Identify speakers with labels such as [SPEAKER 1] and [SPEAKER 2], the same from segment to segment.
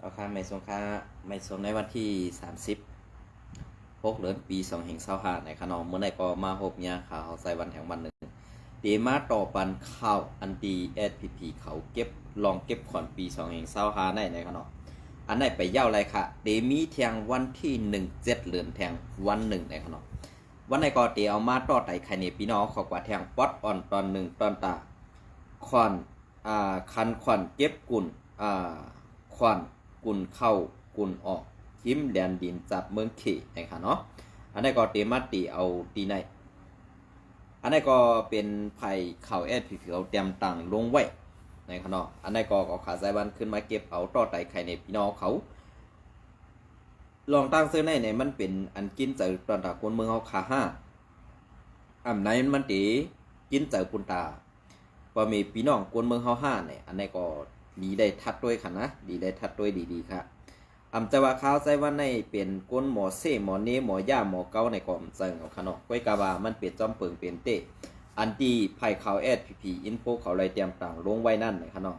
[SPEAKER 1] เอาค่าไม่ส่งค่าไม่ส่งในวันที่30 6 เดือนปี2565ในขนมเมื่อไหร่ก็มาพบเนี่ยข่าวใส่วันแห่งวันหนึ่งเดมาต่อปันข่าวอันดีSPPเขาเก็บลองเก็บขอนปี2565ในขนมอันไหนไปเย่าอะไรค่ะเดมีแทงวันที่17เดือนแทงวันหนึ่งในขนมวันไหนก็เดเอามาต่อไต่ไข่เนพี่น้องขอกว่าแทงป๊อตอ่อนตอนหนึ่งตอนตาขอนคันขอนเก็บกุ่นขอนกุ่นเข้ากุ่นออกทิมแดนดินจับเมืองเขนะคะเนาะอันนี้ก็เตมาตีเอาตีในอันนี้ก็เป็นไผ่เข่าSPPเขาเตรียมตังลงไว้นะคะเนาะอันนี้ก็ขาใส่วันขึ้นมาเก็บเอาต่อไต่ไข่ในพี่น้องเขาลองตั้งเสื้อในมันเป็นอันกินเจอตอนตะคนเมืองเขาขาห้าอันไหนมันตีกินเจอปุนตาพอมีพี่น้องกวนเมืองเขาห้าเนี่ยอันนี้ก็ดีได้ทัดด้วยค่ะนะดีได้ทัดด้วยดีๆค่ะจะว่าข้าวใส่ว่าในเป็นก้นหมอเซ่หมอเนหมอย่าหมอเก้าในกอมเซิงเอาขนมก้อยกาบามันเปลี่ยนจอมเปิงเปลี่ยนเตะอันที่ไผ่ข่าวSPPอินโฟเขาเลยเตรียมต่างลงไว้นั่นในขนม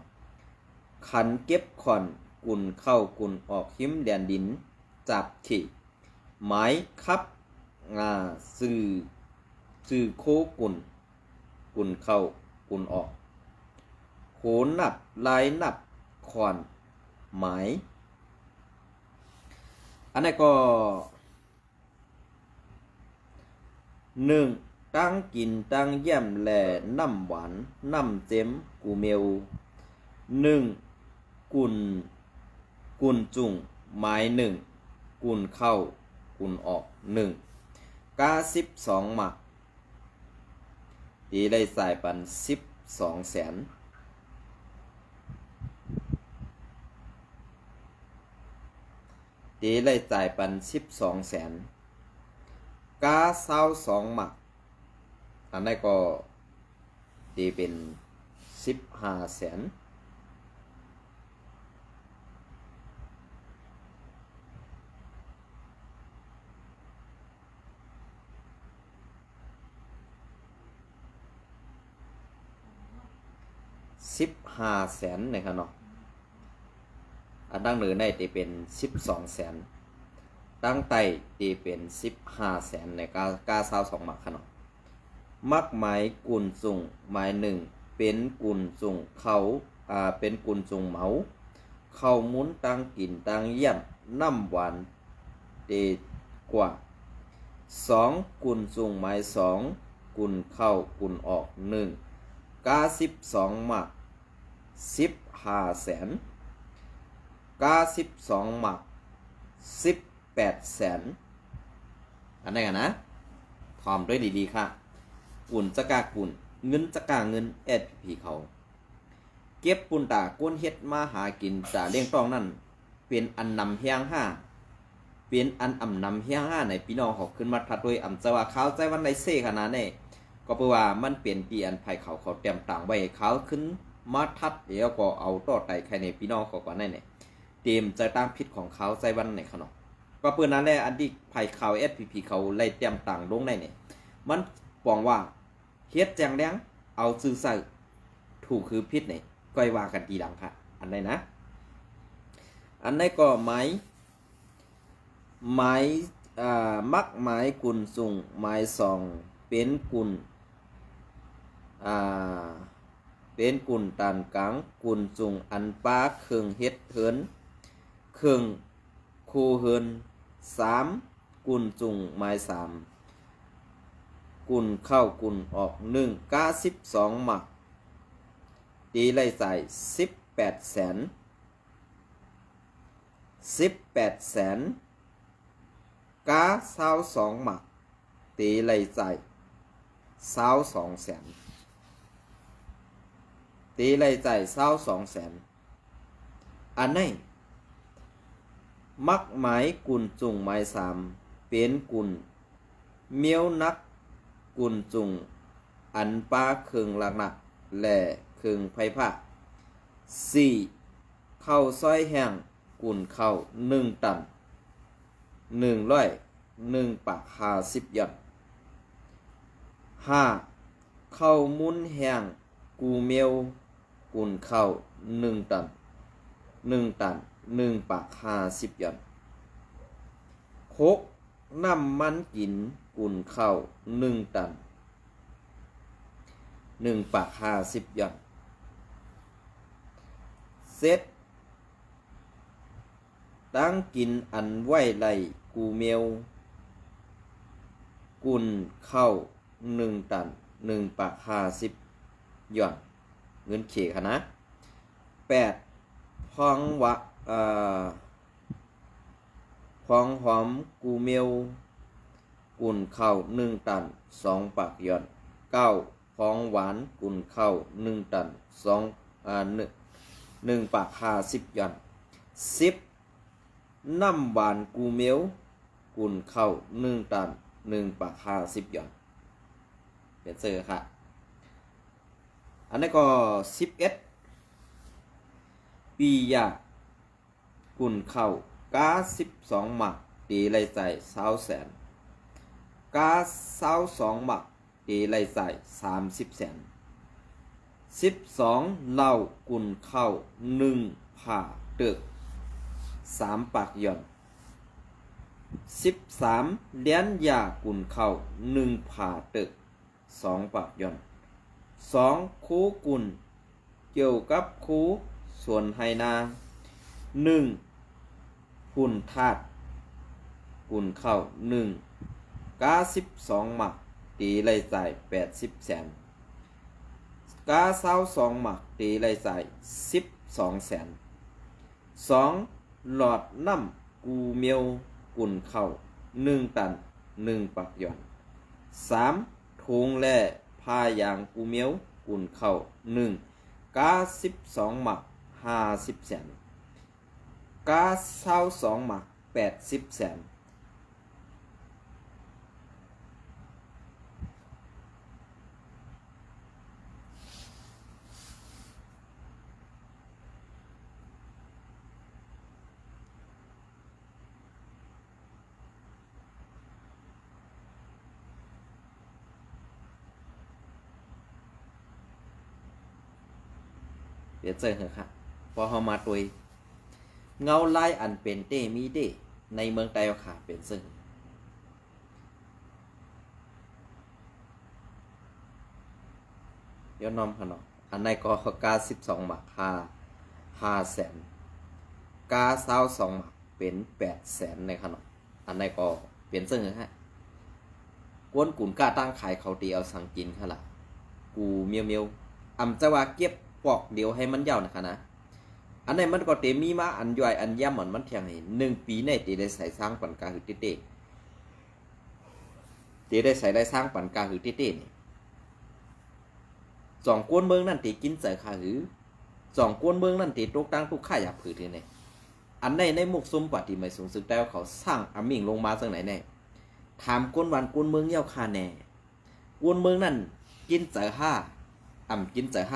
[SPEAKER 1] ขันเก็บขอนกุ่นเข้ากุ่นออกหิมแดนดินจับขี่ไม้คับสื่อโคกุ่นเข้ากุ่นออกโขนนับลายนับขอนหมายอันนี้ก็1ตั้งกินตั้งเยี่ยมแหล่น้ำหวานน้ำเจ็มกูเมลกุ่นจุ่งไม้กุ่นเข้ากุ่นออกกา12 หมักดีได้ใส่ปัน12 แสนดีเลยจ่ายปัน12 แสนกา22 หมักอันนี้ก็ดีเป็น15 แสน15 แสนนะครับเนาะอันตั้งเหนือในตีเป็น12 แสนตั้งไตตีเป็น15 แสนในกา22 หมักขนมมักไม้กุ่นจุ่งไม้เป็นกุ่นจุ่งเขาเป็นกุ่นจุ่งเหมาเข้ามุ้นตั้งกินตั้งเยี่ยมน้ำหวานเดกว่า2กุ่นจุ่งไม้กุ่นเข้ากุ่นออกกา12 หมัก15 แสนกา12 หมัก18 แสนอันนี้กันนะพร้อมด้วยดีๆค่ะกุ่นจะกากุ่นเงินจะกาเงินSPPเขาเก็บปุ่นตาก้นเฮ็ดมาหากินจ่าเลี้ยงต้องนั่นเป็นอันนำเฮียงห้าเป็นอันนำเฮียงห้าในพี่น้องเขาขึ้นมาทัดด้วยจะว่าเขาใจวันในเซ่ขนาดนี้ก็เพราะว่ามันเปลี่ยนปีอันไผ่เขาเตรียมต่างไว้เขาขึ้นมาทัดเดี๋ยวก็เอาต่อไต่ใครในพี่น้องเขาก่อนนั่นเนี่ยเตรียมจะตามผิดของเขาใจวันไหนขนมก็เพื่อนนั้นแหละอันที่ไผ่เขาSPPเขาไล่เตรียมต่างลงในเนี่ยมันปองว่าเฮ็ดแจงแดงเอาซื่อใส่ถูกคือผิดเนี่ยก็ว่ากันทีหลังค่ะอันไหนนะอันไหนก็ไม้มักไม้กุ่นสูงไม้เป็นกุ่นตันกลางกุ่นจุงอันป้าเครื่องเฮ็ดเฮินเครื่องคูเฮิน3กุ่นจุงไม้กุ่นเข้ากุ่นออกกา12 หมักตีไล่ใส่18 แสนกา22 หมักตีไล่ใส่22 แสนตีไล่ใจ22 แสนอันไหนมักหมายกุ่นจุงไม้เป็นกุ่นเมียวนักกุ่นจุงอันป้าเครื่องหลักๆและเครื่องไฟผ้า4เข้าซอยแห้งกุ่นเข้า1 ตัน1 ปาก50 หย่อน5เข้ามุ้นแห้งกูเมียวกุ่นเข้า1 ตัน 1 ปาก50หย่อนโคกน้ำมันกินกุนข้าว1 ตัน1 ปาก50หย่อนเซตตั้งกินอันไหวไหลกูเมียวกุนข้าว1 ตัน1 ปาก50หย่อนเงินเขค่ะนะ8พองวะพองหอมกูเมียวกุนข้าว1 ตัน2 ปากหย่อน9พองหวานกุนข้าว1 ตัน1 ปาก50หย่อน10น้ำหวานกูเมียวกุนข้าว1 ตัน1 ปาก50หย่อนเปลี่ยนเสื้อค่ะอันนี้ก็11ปียากุนข้าวกา12 หมักตีไรใส่20 แสนกา22 หมักตีไรใส่30 แสน12เหล้ากุนข้าว1 ผ่าตึก3 ปากหย่อน13เลี้ยนยากุนข้าว1 ผ่าตึก2 ปากหย่อน2คูกุนเกี่ยวกับคูส่วนไฮนา1หุ่นธาตุกุนข้าว1 กา12 หมักตีไรใส่80 แสนกา22 หมักตีไรใส่12 แสน2หลอดน้ำกูเมียวกุนข้าว1 ตัน1 ปากหย่อน3ถุงแล่ผ้ายางกูเมียวกุนข้าว1 กา12 หมัก50 แสนกา22 หมัก80 แสนเดี๋ยวเจอเหรอครับพอเขามาตัวเงาลายอันเป็นเตมีเดในเมืองไต้ขาเป็นซึ่งเดี๋ยวนอมขนมอันในก็กา12 หมัก5 แสนกา22 หมักเป็น8 แสนในขนมอันในก็เป็นซึ่งฮะกวนกุนกาตั้งขายเขาตีเอาสังกินค่ะล่ะกูเมียวอำจะว่าเก็บปอกเดียวให้มันยาวนะคะนะอันไหนมันก็เตมีมาอันย่อยอันย่ำเหมือนมันเทียงให้1 ปีในตีได้ใส่สร้างปันกาหือเต้ตีได้ใส่ได้สร้างปันกาหือเต้นี่2 กวนเมืองนั่นตีกินใส่ขาหือ2 กวนเมืองนั่นตีตกตั้งทุกข่าอยากผือทีนี่อันในมุกซุ่มปฏิไม่สูงสึกแต่เขาสร้างอามิ่งลงมาสักไหนแน่ถามกวนวันกวนเมืองเย้าคาแน่กวนเมืองนั่นกินใส่5กินใส่5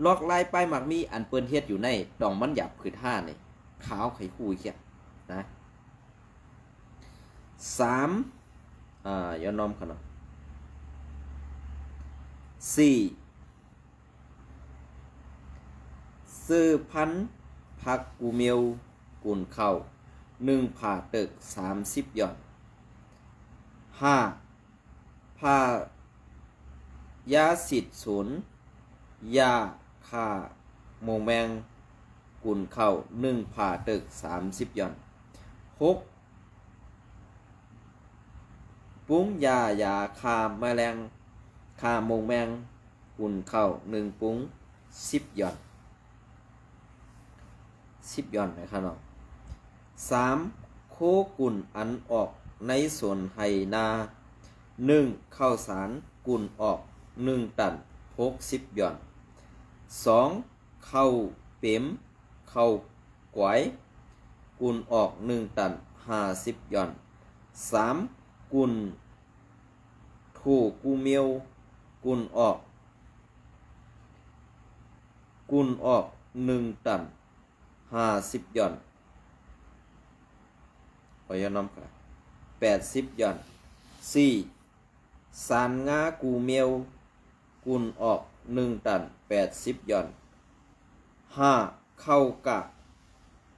[SPEAKER 1] ลอกลายไปหมักมีอันเปิ้นเฮ็ดอยู่ในดองมันหยาบคือท่านี่ขาวไข่คุยเขียนะ3ย้อนน้อมขนาด4ซื้อพันผักกูเมียวกุนข้าว1 ผ่าตึก30 หย่อน5ผ้ายาสิทธิ์ศูนย์ยาค่าโมงแมงกุนเข้า1 ผ่าตึก30 หย่อน6ปุ้งยคาแมลงคาโมงแมงกุนเข้า1 ปุ้ง10 หย่อน10 หย่อนนะครับเนาะ3โคกุนอันออกในส่วนไหนา1ข้าวสารกุนออก1 ตัน60 หย่อน2เข้าเป๋มเข้ากวายกุนออก1 ตัน50 หย่อน3กุนถูกกูเมียวกุนออก1 ตัน50 หย่อนขอย้อนน้ำค่ะ80 หย่อน4สานงากูเมียวกุนออก1 ตัน80 หย่อน5เข้ากะ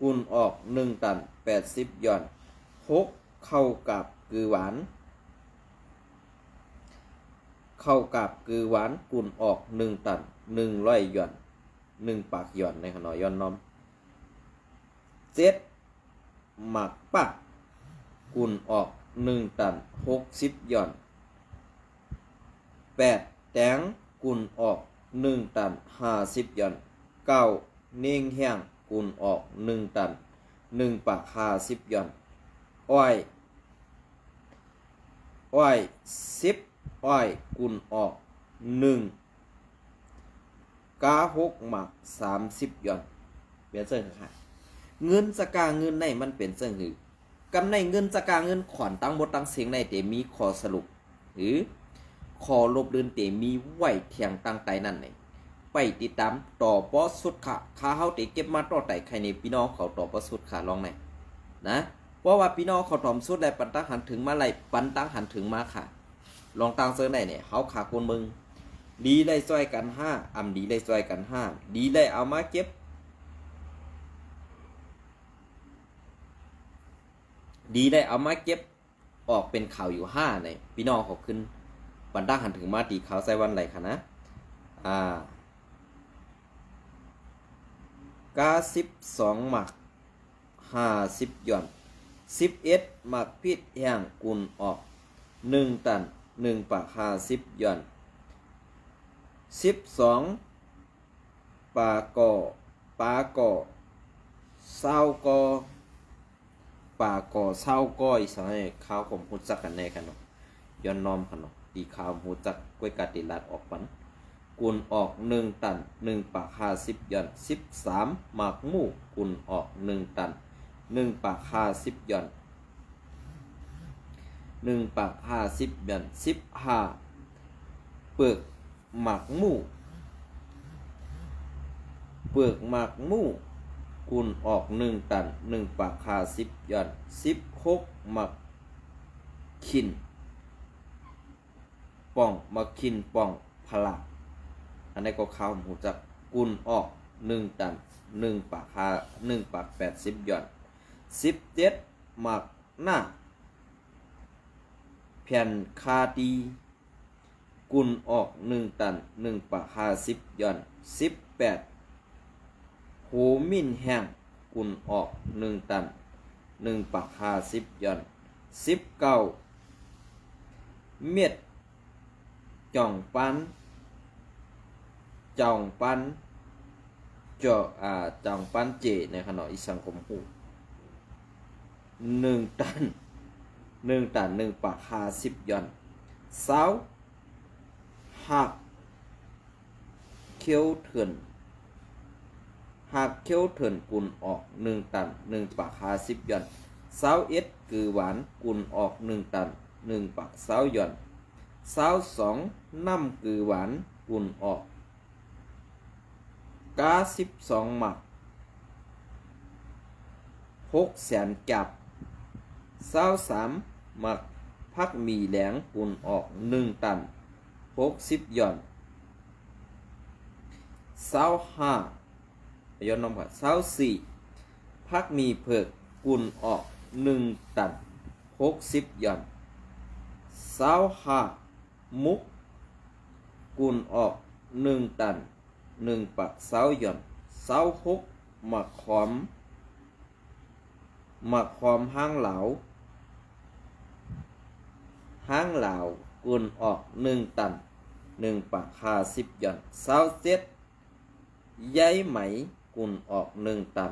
[SPEAKER 1] กุนออก1ตัน80หย่อน6เข้ากับเกลือหวานเข้ากับเกลือหวานกุนออก1ตัน100หย่อน1ปากหย่อนในขนอย่อนน้อม7หมักปักกุนออก1ตัน60หย่อน8แตงกุนออก1ตัน50หย่อน9เน่งแห้งกุนออก1ตัน1ปาก50หย่อนอ้อย10อ้อยกุนออก1กา6หมัก30หย่อนเปลี่ยนเส้นค่ะเงินสกาเงินในมันเป็นเส้นหือกำในเงินสกาเงินขอนตั้งหมดตั้งเสียงในเตมีขอสรุปหรือขอลบเดินเตมีไหวเทียงตั้งไตนั่นเองไปติดตามต่อปอสุดค่ะข้าเฮาเตเก็บมาต่อไตใครในพี่น้องเขาต่อปอสุดค่ะลองไหนนะเพราะว่าพี่น้องเขาตอมสุดได้ปันตั้งหันถึงมาไหลปันตั้งหันถึงมาค่ะลองตั้งเสื้อไหนเนี่ยเขาขาคนมึงดีได้ซอยกัน5อำดีได้ซอยกัน5ดีได้เอามาเก็บดีได้เอามาเก็บออกเป็นข่าวอยู่5เนี่ยพี่น้องเขาขึ้นปันตั้งหันถึงมาตีเขาใส่วันไหลค่ะนะ92หมัก50หย่อน11หมักพิษแห้งกุนออก1ตัน1ปาก50หย่อน12ปากอเศร้ากอปากอเศร้าก้อยสายข้าวผมหูจักกันแน่กันเนาะย้อนน้อมกันเนาะตีข้าวหูจักกล้วยกาติลาดออกปันกุนออก1ตัน1ปาก50หย่อน13หมักหมูกุนออก1ตัน1ปาก50หย่อน1ปาก50หย่อน15เปลือกหมักหมูกุนออก1ตัน1ปาก50หย่อน16หมักขินป่องหมักขินป่องพละอันนี้ก็ข้าวหมูจักกุนออก1ตัน1ปาก80หย่อน17หมักหน้าแผ่นคาตีกุนออก1ตัน1ปาก50หย่อน18โหมินแห้งกุนออก1ตัน1ปาก50หย่อน19เม็ดจ่องปันจ่องปันเจในขณะอีสังคมหู1ตัน1ปาก50หย่อน20หักเขียวเถื่อนกุนออก1ตัน1ปาก50หย่อน21คือหวานกุนออก1ตัน1ปาก20หย่อน22น้ำคือหวานกุนออก12หมัก6แสนจับ23หมักพักมีแหลงกุนออก1ตัน60หย่อน25ย้อนน้องก่อน24พักมีเผือกกุนออก1ตัน60หย่อน25มุกกุนออก1ตัน1ปัก20หย่อน26หมักหอมห้างเหลากุนออก1ตัน1ปาก50หย่อน27ใยไหมกุนออก1ตัน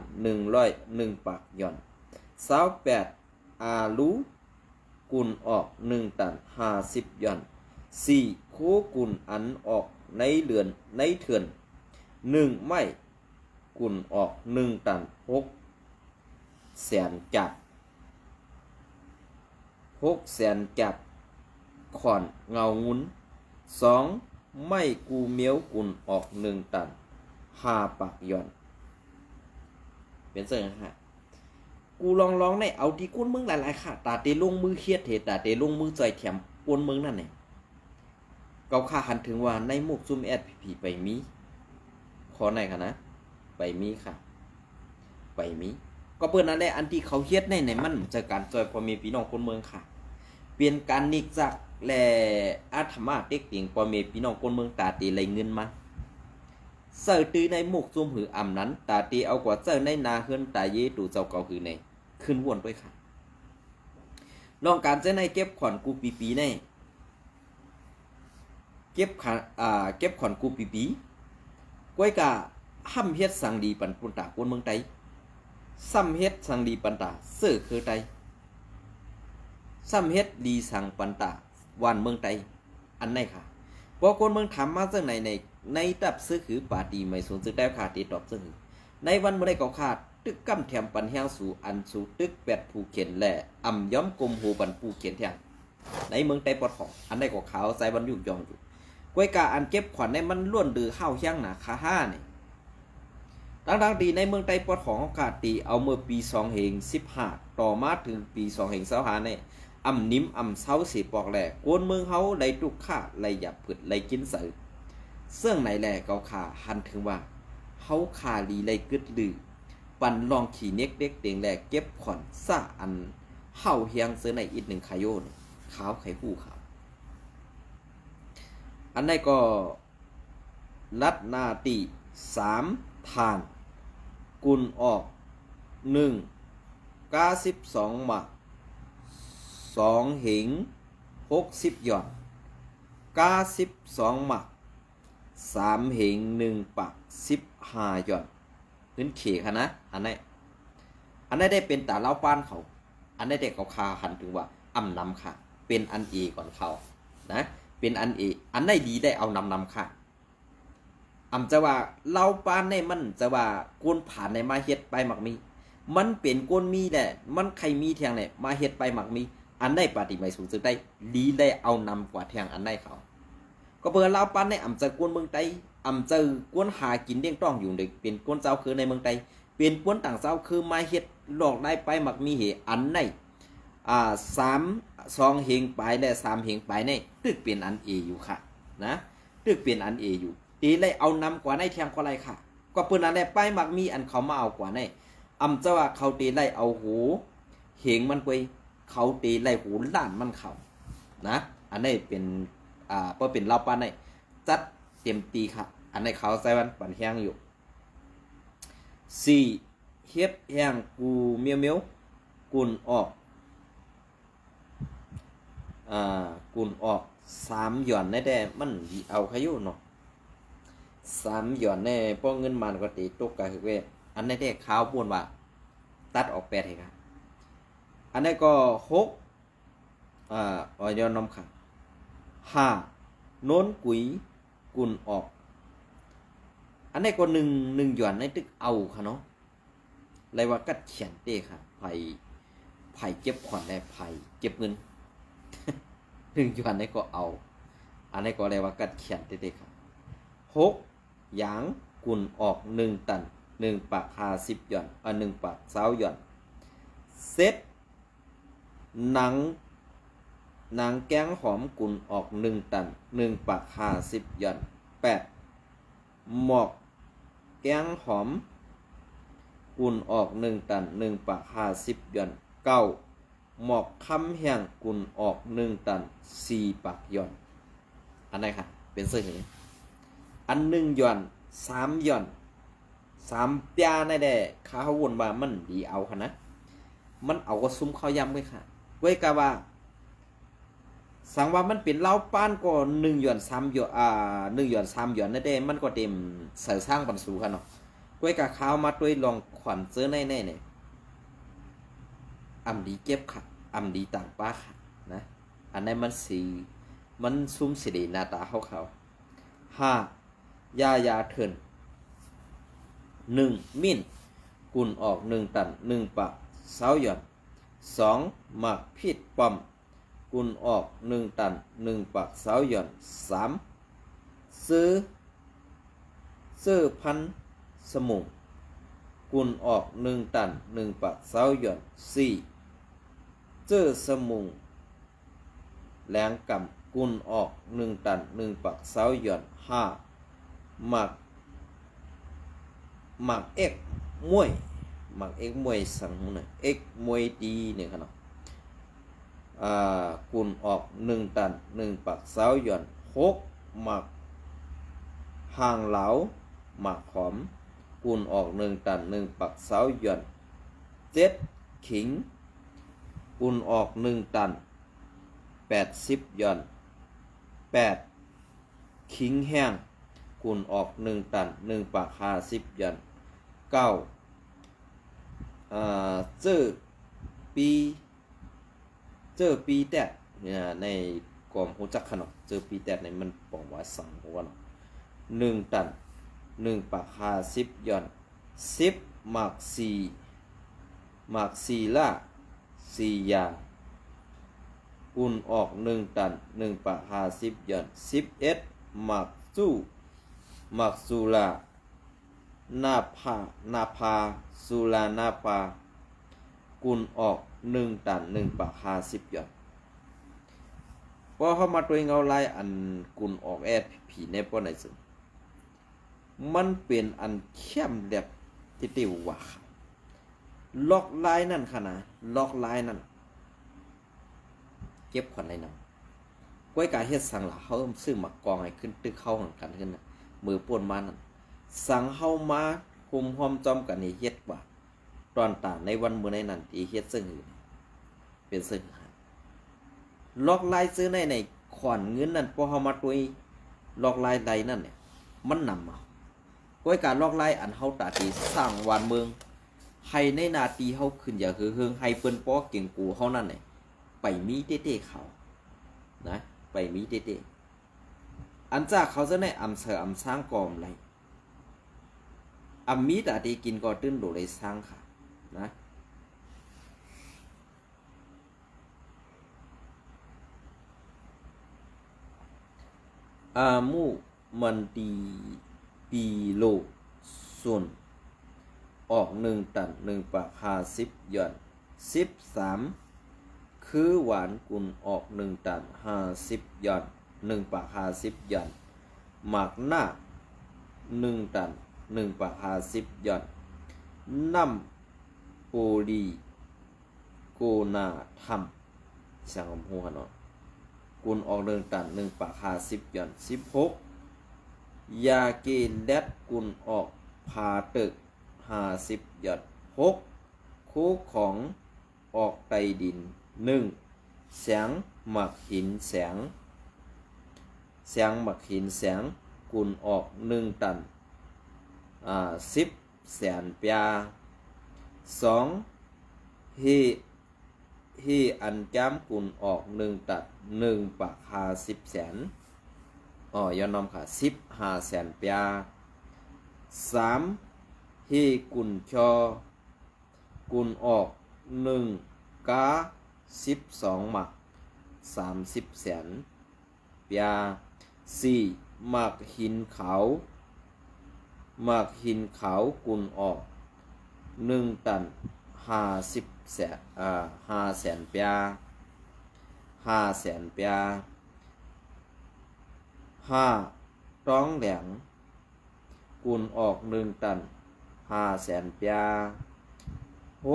[SPEAKER 1] 101ปากหย่อน28อาลูกุนออก1ตัน50หย่อน4คู่กุนอันออกในเถื่อน1ไม้กุนออก1ตัน6แสนจับขอนเงางุ้น2ไม้กูเมียวกุนออก1ตัน5ปากหย่อนเป็นเสียงฮะกูลองในเอาที่กุ้นมึงหลายๆค่ะตาเตลงมือเครียดเถตาเตลงมือใจแถมกวนมึงนั่นเนี่ยเกาค่าหันถึงว่าในหมกซุ่มแอดผีไปมีขอไหนค่ะนะไปมีค่ะไปมี ก็เปิ้นนั่นแหละอันที่เขาเฮ็ดในมันจะการจอยพ่อแม่พี่น้องคนเมืองค่ะเปลี่ยนการนิกจักและอาธรรมะเต็กเตียงพ่อแม่พี่น้องคนเมืองตาตีไหลเงินมาเสิร์ตือในหมกซุ่มหืออำนั้นตาตีเอากว่าเสิร์ในนาเฮือนตาเยตู่เจ้าเก่าคือในขึ้นวนด้วยค่ะลองการเจ้าในเก็บขวัญกูปีในเก็บขวัญกูปีก้อยกะห้ำเฮ็ดสังดีปันปุนตากวนเมืองไตซ้ำเฮ็ดสังดีปันตาเสือคือไตซ้ำเฮ็ดดีสังปันตาวันเมืองไตอันไหนค่ะพอคนเมืองถามมาจังในตับซื้อคือปาตีไม่สนสึกได้ขาดตีตอบซึ่งในวันเมื่อได้ก็ขาดตึกกำแถมปันแห้งสู่อันสู่ตึกแปดผู้เขียนและอ่ำย้อมกลมหูปันผู้เขียนแทงในเมืองไตปอดของอันใดก็ขาวใจบรรยุยองอยู่ก้อยกาอันเก็บขวัญในมันล้วนดือข้าวเฮียงหนาคาห้าเนี่ยดังดีในเมืองไตปอดของขาดตีเอาเมื่อปี2015ต่อมาถึงปี2025เนี่ยอ่ำนิ่มอ่ำเศร้าสีปอกแหล่กวนเมืองเฮาไหลตุกข่าไหลหยับผึดไหลกินเสือเสื่องไหนแหล่เกาขาหันถึงว่าเฮาขาลีไหลกึดลือปันลองขี่เน็กเด็กเตียงแหล่เก็บขวัญซ่าอันเฮาเฮียงเสือในอีกหนึ่งขายโยนขาวไข่หู้ขาวอันนี้ก็ลัดนาตี3ทานกุลออก1 92หมัก2หิง60หย่อน92หมัก3หิง1ปัก15หย่อนพื้นเขค่ะนะอันนี้ได้เป็นตาเล่าป้านเขาอันนี้ได้เขาคาหันถึงว่าอ่ำนำค่ะเป็นอันเอก่อนเขานะเป็นอันเออันไหนดีได้เอานำค่ะจะว่าเล่าป้านในมันจะว่าก้นผ่านในมาเฮ็ดไปหมักมีมันเป็นก้นมีแหละมันใครมีแทงเนี่ยมาเฮ็ดไปหมักมีอันได้ปฏิไม่สูงสุดได้ดีได้เอานำกว่าแทงอันได้เขาก็เพื่อเล่าป้านในจะก้นเมืองไตจะก้นหากินเลี้ยงต้องอยู่เด็กเป็นก้นเจ้าคือในเมืองไตเป็นก้นต่างเจ้าคือมาเฮ็ดหลอกได้ไปหมักมีเหอันใน2เหงไปและ3เหงไปในตึกเป็นอันเออยู่ค่ะนะตึกเป็นอันเออยู่ตีเลยเอานำกว่าในแทงก็ไรค่ะก็เปิ้นอันได้ไปมักมีอันเขามาเอากว่าในจะว่าเขาตีไล่เอาหูเหงมันไปเขาตีไล่หูล้านมันเขานะอันนี้เป็นเพื่อเป็นเล่าปานในจัดเต็มตีค่ะอันนี้เขาใส่วันปันแห้งอยู่4เฮ็ดแห้งกูเมียวกุนออกกุนออก3หย่อนได้แต่มันเอาขยุเนาะ3หย่อนแน่ป้องเงินมันก็ตีตกกะคือเวอันนี้ได้ขาวบวนว่าตัดออก8ให้ครับอันนี้ก็6ออยนำค่ะ5โน้นกุยกุนออกอันนี้ก็1หย่อนในตึกเอาค่ะเนาะเลยว่ากัดเขียนเต้ค่ะไผ่เก็บขวัญและไผ่เก็บเงิน1หย่อนในก็เอาอันนี้ก็เลยว่ากัดเขียนเต้ค่ะ6หยางกุนออก1ตัน1ปัก50หย่อน1ปัก20หย่อนเซตหนังแกงหอมกุนออก1ตัน1ปัก50หย่อน8หมอกแกงหอมกุนออก1ตัน1ปัก50หย่อน9หมอกคำแห้งกุนออก1ตัน4ปักหย่อนอันไหนค่ะเป็นเสื้อหืออัน1หย่อน3หย่อน3ปยาในแด่ข้าววนว่ามันดีเอาค่ะนะมันเอาก็ซุ้มข้าวยำไว้ค่ะไว้กะว่าสังว่ามันเป็นเล้าป้านก็1หย่อน3หย่อน1หย่อน3หย่อนนั่นแด่มันก็เต็มใส่สร้างบรรสูค่ะเนาะไว้กะข้าวมาด้วยลองขวัญเสื้อในเนี่ยดีเก็บค่ะดีต่างป้าค่ะนะอันนี้มันสีมันซุ้มสีหน้าตาเขา5ยาเถิน1มิ้นกุนออก1ตัน1ปัก20หย่อน2หมักพิษปอมกุนออก1ตัน1ปัก20หย่อน3ซื้อพันสมุงกุนออก1ตัน1ปัก20หย่อน4เจอสมุงแหลงกำกุนออก1ตัน1ปัก20หย่อน5หมักเอกมวย หมัก x มวยสังหน่อย x มวยดีเนี่ยครับเนาะกุนออก1ตัน1ปักเสาหย่อน6หมักห่างเหลาหมักหอมกุนออก1ตัน1ปักเสาหย่อน7ขิงกุนออก1ตัน80หย่อน8ขิงแห้งกุนออก1ตัน1ปัก50หย่อน9เจอปีแตดเนี่ยในกรมหูจักขนมเจอปีแตดในมันบอกว่าสั่งว่า1ตัน1ปัก50หย่อน10หมัก4หมัก4ละ4ยากุนออก1ตัน1ปัก50หย่อน11หมักสุรานาพาสุรานาพากุนออก1ตัน1ปัก50หย่อนพอเข้ามาตัวเงาลายอันกุนออกแอดผีในป้อนไหนซึ่งมันเป็นอันเข้มแบบที่ติวว่าล็อกลายนั่นค่ะนะล็อกลายนั่นเก็บขวัญในน้ำก้อยการเฮ็ดสั่งละเขาซื้อมากองให้ขึ้นตึกเข้าหันกันขึ้นนะมือป่วนมานั่นสั่งเข้ามาคุมหอมจอมกันนี่เฮ็ดว่าตอนตาในวันมื้อในนั้นที่เฮ็ดซึ่งอยู่เป็นซึ่งล็อกลายซื้อในขวัญเงินนั่นพอเฮามาตัวล็อกลายใดนั่นเนี่ยมันนำมาก้อยการล็อกลายอันเฮาตาตีสร้างวานเมืองให้ในนาตีเฮาขึ้นอย่าคือเฮืองให้เปิ้นป้อเก่งกูเฮานั่นเนี่ยไปมีเต้ๆเขานะไปมีเต้ๆอันจากเขาจะในอำเภออำสร้างกอมไรอำมีตาตีกินก็ตื้นโดเลยสร้างค่ะนะมูมันตีปีโลส่วนออก1ตัน1ปัก50หย่อน13คือหวานกุนออก1ตัน50หย่อน1ปัก50หย่อนหมักหน้า1ตัน1ปัก50หย่อนน้ำโปลีโกนาทำสังหัวเนาะกุนออก1ตัน1ปัก50หย่อน16ยาเกนแดดกุนออกพาตึก50หย่อน6คู่ของออกไตดิน1แสงหมักหินแสงหมักหินแสงกุนออก1ตัน10แสนปยา2เฮอันจ้ำกุนออก1ตัน1ปัก50แสนย้อนน้อมค่ะ15แสนปยา3เฮกุนชอกุนออก1กา12หมัก30แสนปยา4หมักหินเขากุนออก1ตัน50แสน5แสนปยา5แสนปยา5ต้องแหลงกุนออก1ตัน5แสนปยา6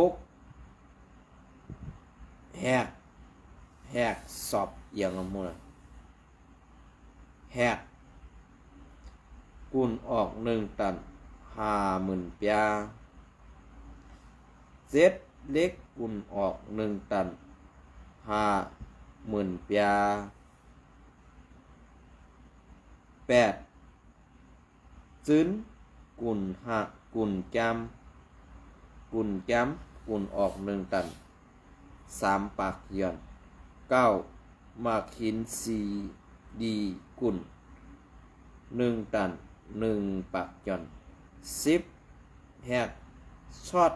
[SPEAKER 1] แหกสอบอย่างมั่วแหกกุนออก1ตัน50,000ปยาเจ็ดเล็กกุนออก1ตัน50,000ปยา8ซึนกุนกุนจำกุนออก1ตัน3ปักหย่อน9มาคินซีดีกุน1ตัน1ปักหย่อน10แหกช็อต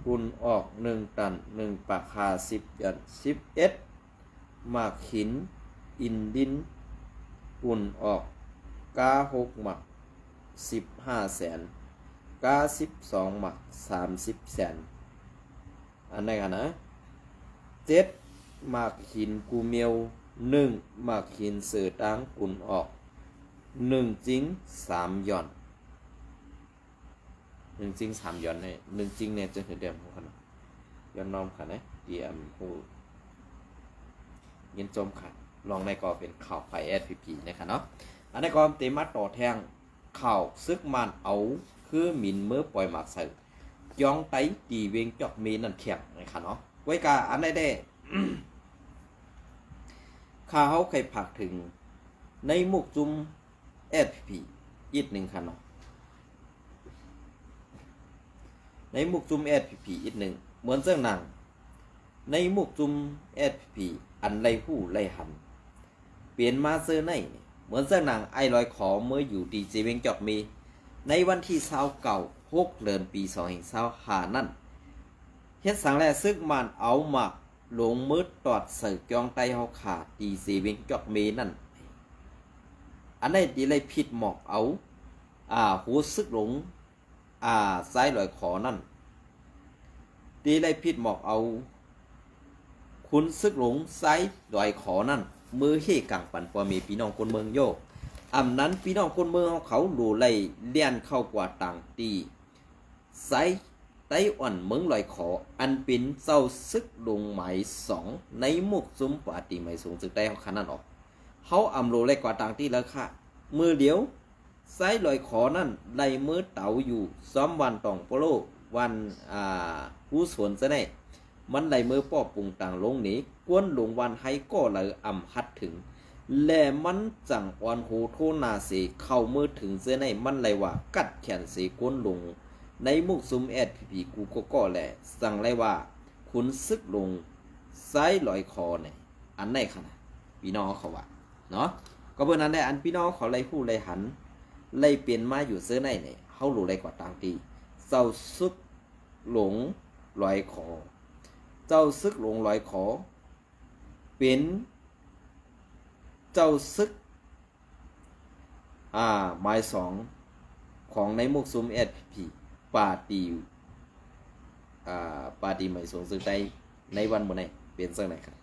[SPEAKER 1] กุนออก1ตัน1ปัก50หย่อน11มาขินอินดินกุนออกกา6หมัก15แสนกา12หมัก30แสนอันไหนกันนะ7หมักหินกูเมียว1หมักหินเสือตังกุนออก1จิง3หย่อน 1จริง3ย้อนให้1จริงเนี่ยจะเห็นเดียมของขนาดย้อนน้อมค่ะนะเดียมผู้ยินจมค่ะลองในก็เป็นข่าวไฟ SPP นะคะเนาะอันนี้ก็เตมัดต่อแทงข่าวซึกมันเอาคือหมินเมื่อปล่อยหมากใส่ย้องไตตีเวงจอกมีนั่นแข็งนะคะเนาะไว้กาอันได้ ข้าเขาเคยผักถึงในมุกจุม SPP อีกหนึ่งค่ะเนาะในมุกจุม SPP อีกหนึ่งเหมือนเจ้าหนังในมุกจุม SPP อันไรหู้ไรหันเปลี่ยนมาเซอร์ในเหมือนเจ้าหนังไอลอยขอเมื่ออยู่ดีเจเวงจอกมีในวันที่29 เดือนปี2025นั่นเฮ็ดสังแลซึกมันเอามาลงมืดตอดเสิร์กยองไตเฮาขาดดีเจเวงจอกมีนั่นอันนี้ดีเลยผิดหมอกเอาหูซึกหลงซ้ายลอยขอนั่นดีเลยผิดหมอกเอาคุณซึกหลงซ้ายลอยขอนั่นมือเฮกังปันปอมีพี่น้องคนเมืองโยกอำนั้นพี่น้องคนเมืองเขาหลู่ไล่เลี้ยนเข้ากว่าต่างตีไซไต้อ่อนเมืองลอยขออันเป็นเจ้าซึกลงหมาย2ในมุกซุ้มปาติหมายสูงสึกได้เขาขนาดออกเขาอำโลไล่กว่าต่างตีแล้วค่ะมือเดียวไซลอยขอนั่นไล่มือเต่าอยู่ซ้อมวันตองโปโลวันผู้สวนซะแน่มันไล่มือป้อปุงต่างลงนี้กวนหลงวันให้ก็เลยอำฮัดถึงแลมันจังอ่อนโหโทนาเสเข้ามือถึงเสื้อในมันไรว่ากัดแขนเสกวนลงในมุกซุมSPPกูก็แหละสั่งไรว่าคุณซึกลงซ้ายลอยคอเนี่ยอันไหนขนาดพี่น้องเขาว่าเนาะก็เพื่อนั้นได้อันพี่น้องเขาไรผู้ไรหันไรเปลี่ยนมาอยู่เสื้อในเนี่ยเขาหลู่ไรกว่าต่างตีเจ้าซึกหลงลอยคอเจ้าซึกหลงลอยคอเป็นเจ้าซึกหมายของในมุกซุมSPPปาตีปาตีหมายสูงสึกได้ในวันเมื่อไหร่เป็นสักไหนครับ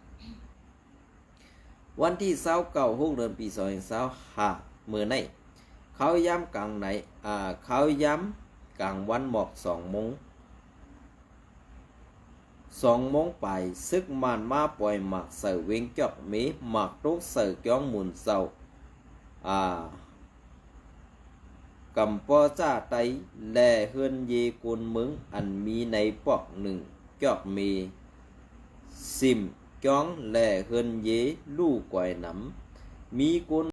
[SPEAKER 1] วันที่29 เดือนปี2025เมื่อไหร่เขาย้ำกลางไหนเขาย้ำกลางวันหมอก2 โมงไปซึกมันมาปล่อยหมักเสือเวงจอกมีหมักทุกเสือจ้องหมุนเสากำปอจ้าไตแลเฮือนเยกุนมึงอันมีในปอกหนึ่งจอกมีซิมจ้องแลเฮือนเยลู่ก่อยหนำมีกุน